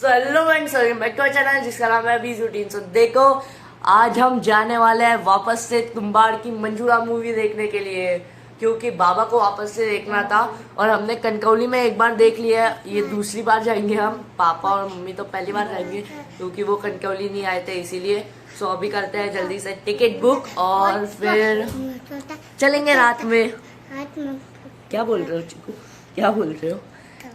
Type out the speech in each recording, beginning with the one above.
Hello friends, back to channel जिसका नाम है बीज रूटीन। सो देखो, आज हम जाने वाले हैं वापस से तुम्बाड़ की मंजूरा मूवी देखने के लिए, क्योंकि बाबा को वापस से देखना था और हमने कनकौली में एक बार देख लिया है, ये दूसरी बार जाएंगे हम। पापा और मम्मी तो पहली बार जाएंगे क्योंकि वो कनकौली नहीं आए थे, इसीलिए। सो अभी करते हैं जल्दी से टिकट बुक और फिर चलेंगे रात में। क्या बोल रहे हो चिकू, क्या बोल रहे हो?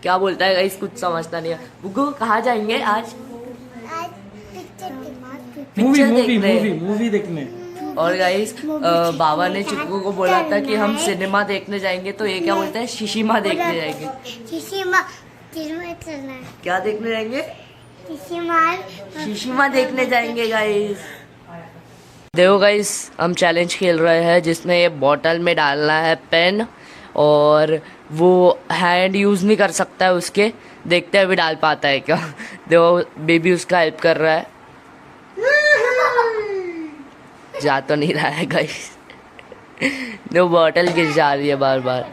क्या बोलता है गाइस, कुछ समझता नहीं है। बुग्गू कहाँ जाएंगे आज? मूवी देखने। और गाइस बाबा ने चिकू को बोला था कि हम सिनेमा देखने जाएंगे, तो ये क्या बोलते हैं, शिशिमा देखने जाएंगे। क्या देखने जाएंगे? शिशिमा देखने जाएंगे गाइस। देखो गाइस, हम चैलेंज खेल रहे हैं जिसमें ये बॉटल में डालना है पेन, और वो हैंड यूज़ नहीं कर सकता है उसके। देखते हैं अभी डाल पाता है क्या। देखो बेबी उसका हेल्प कर रहा है, जा तो नहीं रहा है गाइस। देखो बॉटल गिर जा रही है बार बार।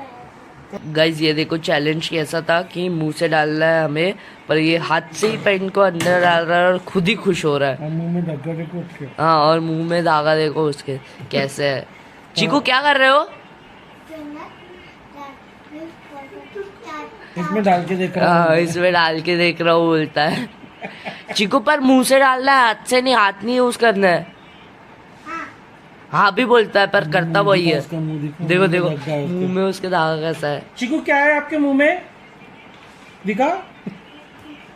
गाइस ये देखो चैलेंज कैसा था कि मुंह से डालना है हमें, पर ये हाथ से ही पेन को अंदर डाल रहा है और खुद ही खुश हो रहा है। मुंह में धागा देखो उसके। हाँ, और मुंह में धागा देखो उसके कैसे है। चिकू क्या कर रहे हो? इसमें डाल के देख रहा हूँ। इसमें डाल के देख रहा हूँ बोलता है। चिकू पर मुंह से डालना है, हाथ से नहीं, हाथ नहीं यूज करना है। हाँ भी बोलता है पर करता वही है। देखो देखो मुंह में उसके धागा कैसा है। चिकू क्या है आपके मुंह में, दिखा।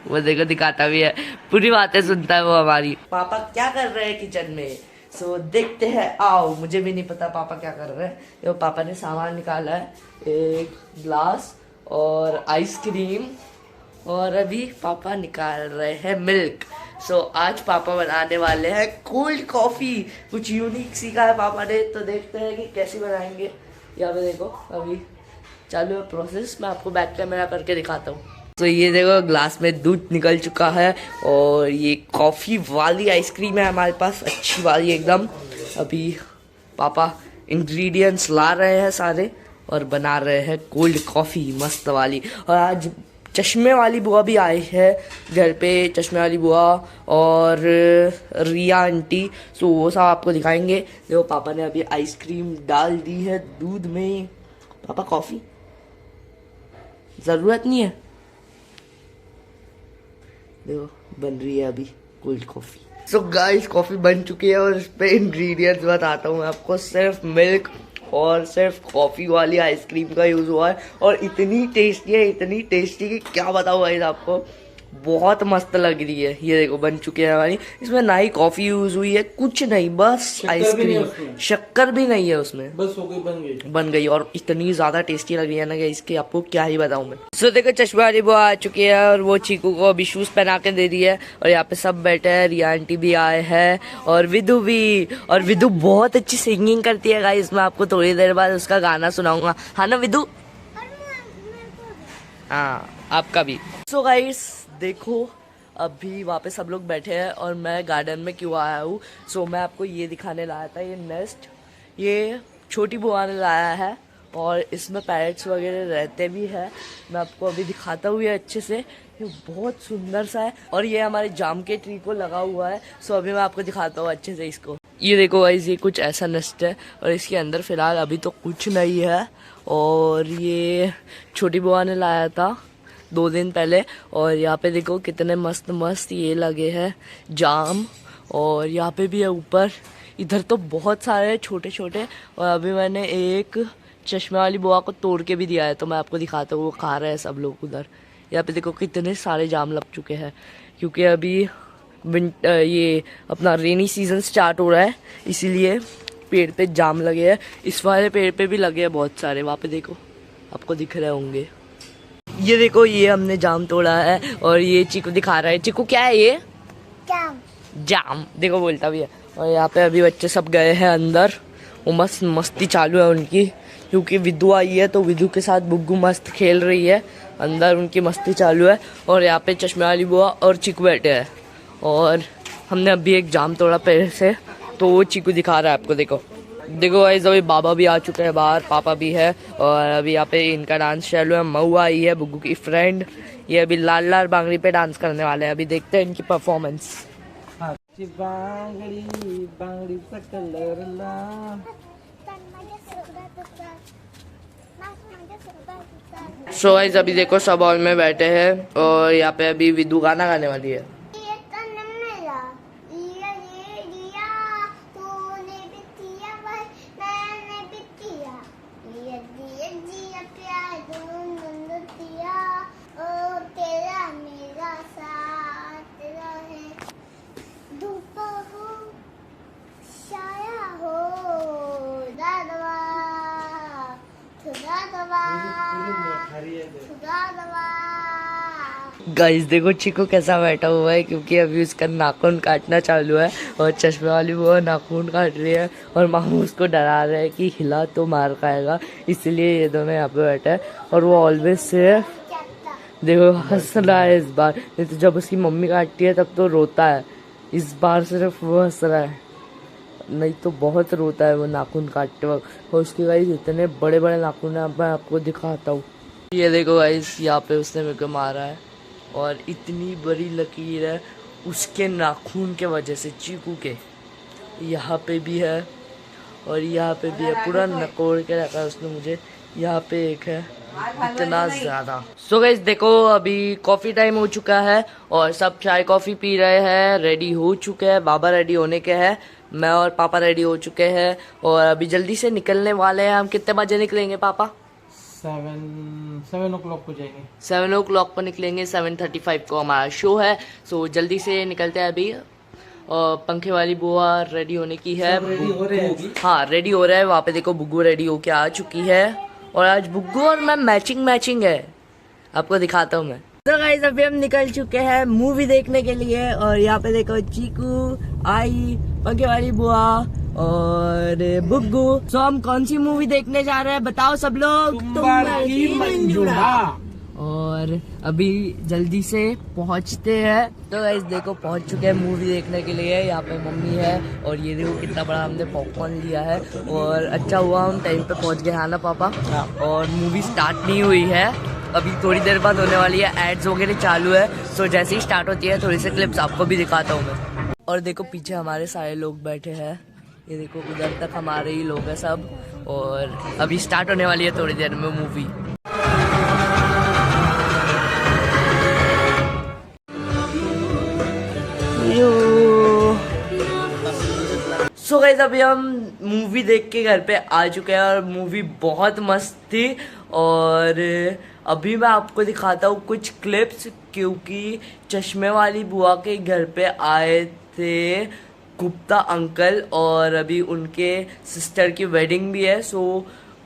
वो देखो दिखाता भी है, पूरी बातें सुनता है वो हमारी। पापा क्या कर रहे हैं किचन में? सो देखते हैं, आओ। मुझे भी नहीं पता पापा क्या कर रहे हैं। देखो पापा ने सामान निकाला है, एक ग्लास और आइसक्रीम, और अभी पापा निकाल रहे हैं मिल्क। सो आज पापा बनाने वाले हैं कोल्ड कॉफ़ी। कुछ यूनिक सीखा है पापा ने, तो देखते हैं कि कैसे बनाएंगे। यहाँ पे देखो अभी चालू है प्रोसेस, मैं आपको बैक कैमरा करके दिखाता हूँ। तो ये देखो ग्लास में दूध निकल चुका है, और ये कॉफ़ी वाली आइसक्रीम है हमारे पास, अच्छी वाली एकदम। अभी पापा इंग्रेडिएंट्स ला रहे हैं सारे और बना रहे हैं कोल्ड कॉफ़ी मस्त वाली। और आज चश्मे वाली बुआ भी आई है घर पे, चश्मे वाली बुआ और रिया आंटी। सो वो सब आपको दिखाएंगे। देखो पापा ने अभी आइसक्रीम डाल दी है दूध में। पापा कॉफ़ी ज़रूरत नहीं है। देखो बन रही है अभी cold coffee. So guys coffee बन चुकी है और इस पे इंग्रेडिएंट्स बताता हूँ मैं आपको। सिर्फ मिल्क और सिर्फ कॉफ़ी वाली आइसक्रीम का यूज़ हुआ है, और इतनी टेस्टी है, इतनी टेस्टी कि क्या बताऊँ गाइस आपको, बहुत मस्त लग रही है। ये देखो बन चुकी है हमारी। इसमें ना ही कॉफ़ी यूज़ हुई है, कुछ नहीं, बस आइसक्रीम। शक्कर भी नहीं है उसमें, बस हो गई, बन गई। और इतनी ज़्यादा टेस्टी लग रही है ना कि इसके आपको क्या ही बताऊँ मैं। सो देखो चश्मा वाली वो आ चुकी है और वो चीकू को अभी शूज़ पहना के दे रही है, और यहाँ पे सब बैठे हैं। रिया आंटी भी आए हैं और विदु भी। और विदु बहुत अच्छी सिंगिंग करती है गाइस, मैं आपको थोड़ी देर बाद उसका गाना सुनाऊंगा। हाँ ना विदु? हाँ आपका भी। सो गाइस देखो अभी वहाँ पे सब लोग बैठे हैं और मैं गार्डन में क्यों आया हूँ। सो मैं आपको ये दिखाने लाया था, ये नेस्ट ये छोटी बुआ ने लाया है, और इसमें पैरट्स वगैरह रहते भी हैं। मैं आपको अभी दिखाता हूँ ये अच्छे से। ये बहुत सुंदर सा है, और ये हमारे जाम के ट्री को लगा हुआ है। सो अभी मैं आपको दिखाता हूँ अच्छे से इसको। ये देखो गाइस, ये कुछ ऐसा नेस्ट है, और इसके अंदर फिलहाल अभी तो कुछ नहीं है। और ये छोटी बुआ ने लाया था 2 दिन पहले, और यहाँ पे देखो कितने मस्त मस्त ये लगे हैं जाम, और यहाँ पे भी है ऊपर। इधर तो बहुत सारे छोटे छोटे, और अभी मैंने एक चश्मे वाली बुआ को तोड़ के भी दिया है, तो मैं आपको दिखाता हूँ, वो खा रहे हैं सब लोग उधर। यहाँ पे देखो कितने सारे जाम लग चुके हैं, क्योंकि अभी ये अपना रेनी सीजन स्टार्ट हो रहा है, इसीलिए पेड़ पे जाम लगे हैं। इस वाले पेड़ पे भी लगे हैं बहुत सारे, वहाँ पे देखो आपको दिख रहे होंगे। ये देखो ये हमने जाम तोड़ा है, और ये चीकू दिखा रहा है। चीकू क्या है ये? जाम देखो बोलता भी है। और यहाँ पे अभी बच्चे सब गए हैं अंदर, वो मस्त मस्ती चालू है उनकी, क्योंकि विदु आई है तो विदु के साथ बुग्गू मस्त खेल रही है अंदर, उनकी मस्ती चालू है। और यहाँ पे चश्मे वाली बुआ और चीकू बैठे हैं, और हमने अभी एक जाम तोड़ा पेड़ से, तो वो चीकू दिखा रहा है आपको। देखो देखो गाइस अभी बाबा भी आ चुके हैं बाहर, पापा भी है और अभी यहाँ पे इनका डांस चालू है। मऊ आई है, बुग्गू की फ्रेंड, ये अभी लाल लाल बांगड़ी पे डांस करने वाले हैं। अभी देखते हैं इनकी परफॉर्मेंस। बांगड़ी बांगड़ी सा कलर लाल। सो गाइस अभी देखो सब हॉल में बैठे हैं और यहाँ पे अभी विदु गाना गाने वाली है। गाइस देखो चिकू कैसा बैठा हुआ है, क्योंकि अभी उसका नाखून काटना चालू है और चश्मे वाली वो नाखून काट रही है और मामू उसको डरा रहे हैं कि हिला तो मार खाएगा, इसलिए ये दोनों यहाँ पे बैठे हैं। और वो ऑलवेज से देखो हंस रहा है इस बार, नहीं तो जब उसकी मम्मी काटती है तब तो रोता है, इस बार सिर्फ वो हंस रहा है, नहीं तो बहुत रोता है वो नाखून काटते वक्त। और उसके गाइस इतने बड़े बड़े नाखून है, मैं आपको दिखाता हूँ। ये देखो गाइस यहाँ पे उसने मेरे को मारा है और इतनी बड़ी लकीर है उसके नाखून के वजह से, चीकू के। यहाँ पे भी है और यहाँ पे भी है, पूरा नकोड़ के रखा है उसने मुझे। यहाँ पे एक है, इतना ज्यादा। सो गाइस देखो अभी कॉफी टाइम हो चुका है और सब चाय कॉफी पी रहे हैं, रेडी हो चुके हैं, बाबा रेडी होने के हैं, मैं और पापा रेडी हो चुके हैं और अभी जल्दी से निकलने वाले हैं। हम कितने बजे निकलेंगे पापा? 7 o'clock को जाएंगे। 7 o'clock पर निकलेंगे, 7:35 को हमारा शो है। सो जल्दी से निकलते हैं अभी। और पंखे वाली बुआ रेडी होने की है, रेडी हो रहे हैं। हाँ रेडी हो रहा है। वहाँ पे देखो बुग्गू रेडी होके आ चुकी है और आज बुग्गू और मैं मैचिंग है, आपको दिखाता हूँ मैं। तो गाइस अभी हम निकल चुके हैं मूवी देखने के लिए और यहाँ पे देखो चीकू आई, पंखे वाली बुआ और बुग्गू। सो हम कौन सी मूवी देखने जा रहे हैं बताओ सब लोग? तुम्बाड़ मंजूड़ा। और अभी जल्दी से पहुंचते हैं। तो गाइस देखो पहुंच चुके हैं मूवी देखने के लिए। यहाँ पे मम्मी है और ये देखो कितना बड़ा हमने पॉपकॉर्न लिया है और अच्छा हुआ हम टाइम पे पहुंच गए, है ना पापा? और मूवी स्टार्ट नहीं हुई है, अभी थोड़ी देर बाद होने वाली है, एड्स वगैरह चालू है। सो जैसे ही स्टार्ट होती है थोड़ी सी क्लिप्स आपको भी दिखाता हूँ मैं। और देखो पीछे हमारे सारे लोग बैठे हैं, ये देखो उधर तक हमारे ही लोग हैं सब और अभी स्टार्ट होने वाली है थोड़ी देर में मूवी। सो गाइस अभी हम मूवी देख के घर पे आ चुके हैं और मूवी बहुत मस्त थी। और अभी मैं आपको दिखाता हूँ कुछ क्लिप्स, क्योंकि चश्मे वाली बुआ के घर पे आए थे गुप्ता अंकल और अभी उनके सिस्टर की वेडिंग भी है। सो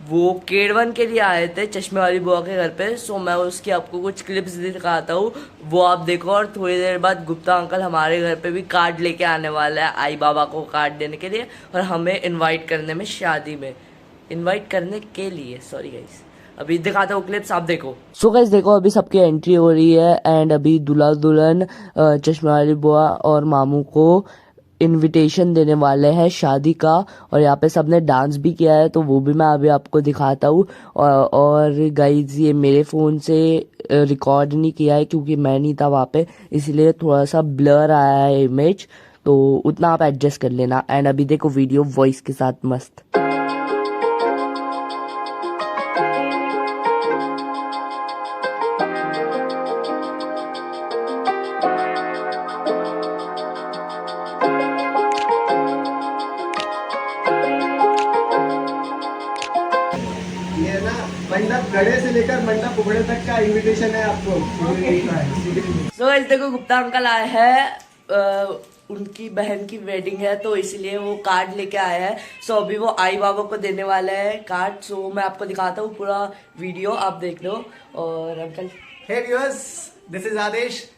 वो केड़वन के लिए आए थे चश्मे वाली बुआ के घर पे। सो मैं उसकी आपको कुछ क्लिप्स दिखाता हूँ, वो आप देखो। और थोड़ी देर बाद गुप्ता अंकल हमारे घर पे भी कार्ड लेके आने वाला है आई बाबा को कार्ड देने के लिए और हमें इनवाइट करने में, शादी में इनवाइट करने के लिए। सॉरी गाइस, अभी दिखाता हूँ क्लिप्स, आप देखो। सो गाइस देखो अभी सबकी एंट्री हो रही है एंड अभी दूल्हा दुल्हन चश्मे वाली बुआ और मामू को इनविटेशन देने वाले हैं शादी का। और यहाँ पे सबने डांस भी किया है, तो वो भी मैं अभी आपको दिखाता हूँ। और गाइज ये मेरे फ़ोन से रिकॉर्ड नहीं किया है क्योंकि मैं नहीं था वहाँ पे, इसलिए थोड़ा सा ब्लर आया है इमेज, तो उतना आप एडजस्ट कर लेना। एंड अभी देखो वीडियो वॉइस के साथ मस्त। ये ना मंडप गड़े से लेकर मंडप उगड़े तक का इनविटेशन है आपको। सो गाइस देखो गुप्ता अंकल आए हैं, उनकी बहन की वेडिंग है तो इसलिए वो कार्ड लेके आए हैं। सो अभी वो आई बाबा को देने वाले हैं कार्ड। सो मैं आपको दिखाता हूँ पूरा वीडियो, आप देख लो। और uncle hey viewers, this is Adesh.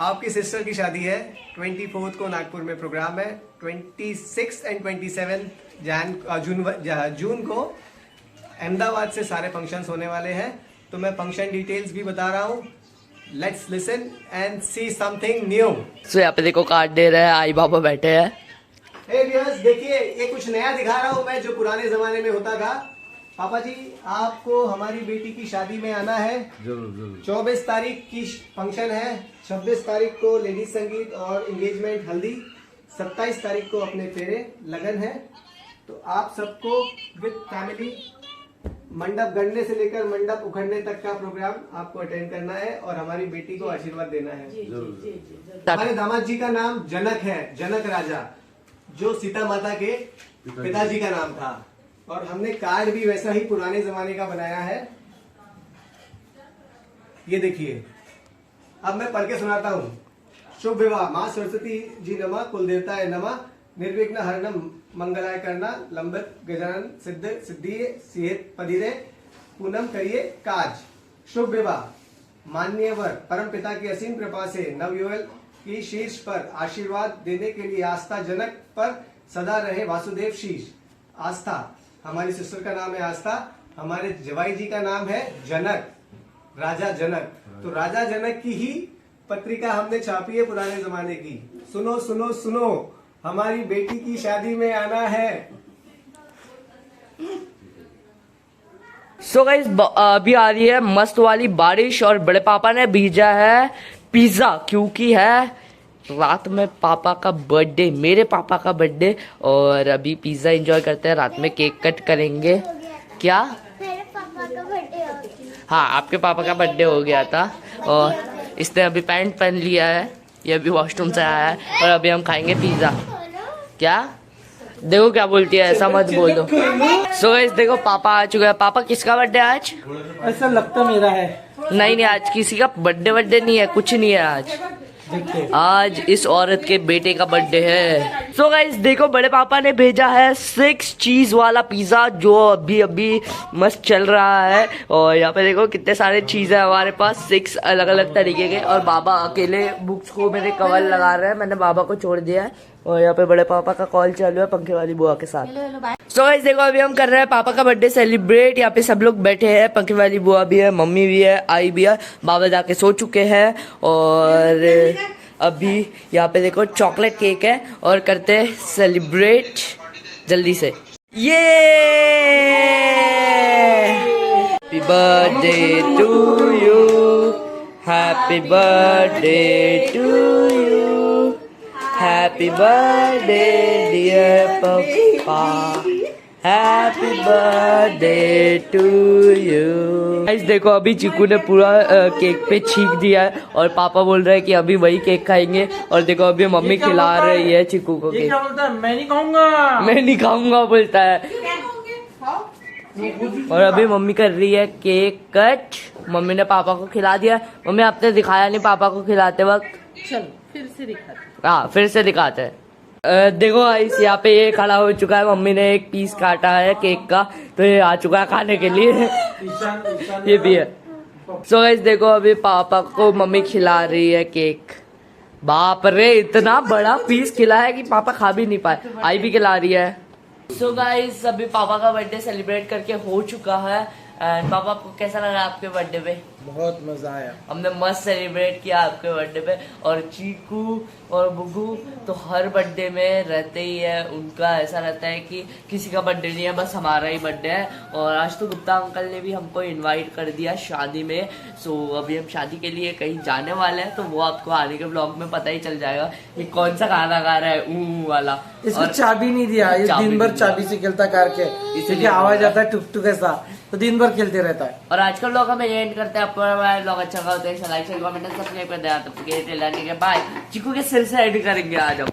आपकी सिस्टर की शादी है, 24 को नागपुर में प्रोग्राम है, 26 एंड 27 जून को अहमदाबाद से सारे फंक्शंस होने वाले हैं। तो मैं फंक्शन डिटेल्स भी बता रहा हूँ, let's listen and see something new. So यहाँ पे देखो कार्ड दे रहे हैं, आई बाबा बैठे हैं हे व्यूअर्स, देखिए ये कुछ नया दिखा रहा हूँ मैं, जो पुराने जमाने में होता था। पापा जी, आपको हमारी बेटी की शादी में आना है। जरूर। 24 तारीख की फंक्शन है, 26 तारीख को लेडीज संगीत और एंगेजमेंट हल्दी, 27 तारीख को अपने फेरे लगन है। तो आप सबको विद फैमिली मंडप गढ़ने से लेकर मंडप उखड़ने तक का प्रोग्राम आपको अटेंड करना है और हमारी बेटी को आशीर्वाद देना है। हमारे दामाद जी का नाम जनक है, जनक राजा, जो सीता माता के पिताजी का नाम था। और हमने कार्ड भी वैसा ही पुराने जमाने का बनाया है। ये देखिए, अब मैं पढ़ के सुनाता हूँ। शुभ विवाह माँ सरस्वती जी नमः, कुल देवताय नमः, निर्विघ्न हरणम मंगलाय करना, लंबित गजानन सिद्ध सिद्धि सिहेत पदिरे, पूनम करिए काज। शुभ विवाह मान्यवर परम पिता की असीम कृपा से नवयुवल की शीर्ष पर आशीर्वाद देने के लिए आस्था जनक पर सदा रहे वासुदेव शीश। आस्था, हमारी सिस्टर का नाम है आस्था, हमारे जवाई जी का नाम है जनक, राजा जनक। तो राजा जनक की ही पत्रिका हमने छापी है पुराने जमाने की। सुनो सुनो सुनो, हमारी बेटी की शादी में आना है। सो गाइस, अभी आ रही है मस्त वाली बारिश और बड़े पापा ने भेजा है पिज्जा, क्योंकि है रात में पापा का बर्थडे, मेरे पापा का बर्थडे। और अभी पिज्जा एंजॉय करते हैं, रात में केक कट करेंगे। क्या? मेरे पापा का बर्थडे हो गया। हाँ, आपके पापा का बर्थडे हो गया था। और इसने अभी पैंट पहन लिया है, ये अभी वॉशरूम से आया है। और अभी हम खाएंगे पिज्जा। क्या? देखो क्या बोलती है, ऐसा मत बोल दो। सो गाइस, देखो पापा आ चुके हैं। पापा, किसका बर्थडे आज? ऐसा लगता मेरा है। नहीं, आज किसी का बर्थडे नहीं है, कुछ नहीं है आज। आज इस औरत के बेटे का बर्थडे है। सो गाइस, देखो बड़े पापा ने भेजा है 6 चीज वाला पिज्जा, जो अभी अभी मस्त चल रहा है। और यहाँ पे देखो कितने सारे चीज है हमारे पास, 6 अलग अलग तरीके के। और बाबा अकेले बुक्स को मेरे कवर लगा रहे हैं, मैंने बाबा को छोड़ दिया है। और यहाँ पे बड़े पापा का कॉल चालू है पंखे वाली बुआ के साथ। सो गाइस, देखो अभी हम कर रहे हैं पापा का बर्थडे सेलिब्रेट। यहाँ पे सब लोग बैठे हैं, पंखे वाली बुआ भी है, मम्मी भी है, आई भी है, बाबा जाके सो चुके हैं। और अभी यहाँ पे देखो चॉकलेट केक है और करते हैं सेलिब्रेट जल्दी से। ये happy birthday to you, happy birthday to you, happy birthday dear papa, happy birthday to you. Guys देखो, अभी चिकू ने पूरा केक पे छींक दिया है और पापा बोल रहे हैं कि अभी वही केक खाएंगे। और देखो अभी मम्मी खिला रही है चिकू को केक। क्या बोलता है? मैं नहीं खाऊंगा, मैं नहीं खाऊंगा बोलता है। और अभी मम्मी कर रही है केक कट। मम्मी ने पापा को खिला दिया। मम्मी, आपने दिखाया नहीं पापा को खिलाते वक्त। चलो फिर से दिखाते। हाँ, फिर से दिखाते हैं। देखो गाइस, यहाँ पे ये खड़ा हो चुका है। मम्मी ने एक पीस काटा है केक का, तो ये आ चुका है खाने के लिए। ये भी है। सो गाइस देखो, अभी पापा को मम्मी खिला रही है केक। बाप रे, इतना बड़ा पीस खिलाया कि पापा खा भी नहीं पाए। आई भी खिला रही है। सो गाइस, अभी पापा का बर्थडे सेलिब्रेट करके हो चुका है। एंड पापा, आपको कैसा लगा आपके बर्थडे पे? बहुत मजा आया। हमने मस्त सेलिब्रेट किया आपके बर्थडे पे। और चीकू और बुगू तो हर बर्थडे में रहते ही है। उनका ऐसा रहता है कि किसी का बर्थडे नहीं है, बस हमारा ही बर्थडे है। और आज तो गुप्ता अंकल ने भी हमको इनवाइट कर दिया शादी में। सो अभी हम शादी के लिए कहीं जाने वाले हैं, तो वो आपको आने के ब्लॉग में पता ही चल जाएगा कि कौन सा गाना गा रहा है ऊ वाला। इसको चाबी नहीं दिया, ये दिन भर चाबी से खेलता कार के, इसलिए आवाज आता है टुक टुक ऐसा, तो दिन भर खेलते रहता है। और आज का ब्लॉग हम एंड करते हैं। आपको हमारा ब्लॉग अच्छा लगा तो लाइक शेयर कमेंट सब्सक्राइब कर देना। तब तक के लिए बाय। चिकू के सिर से एड करेंगे आज हम।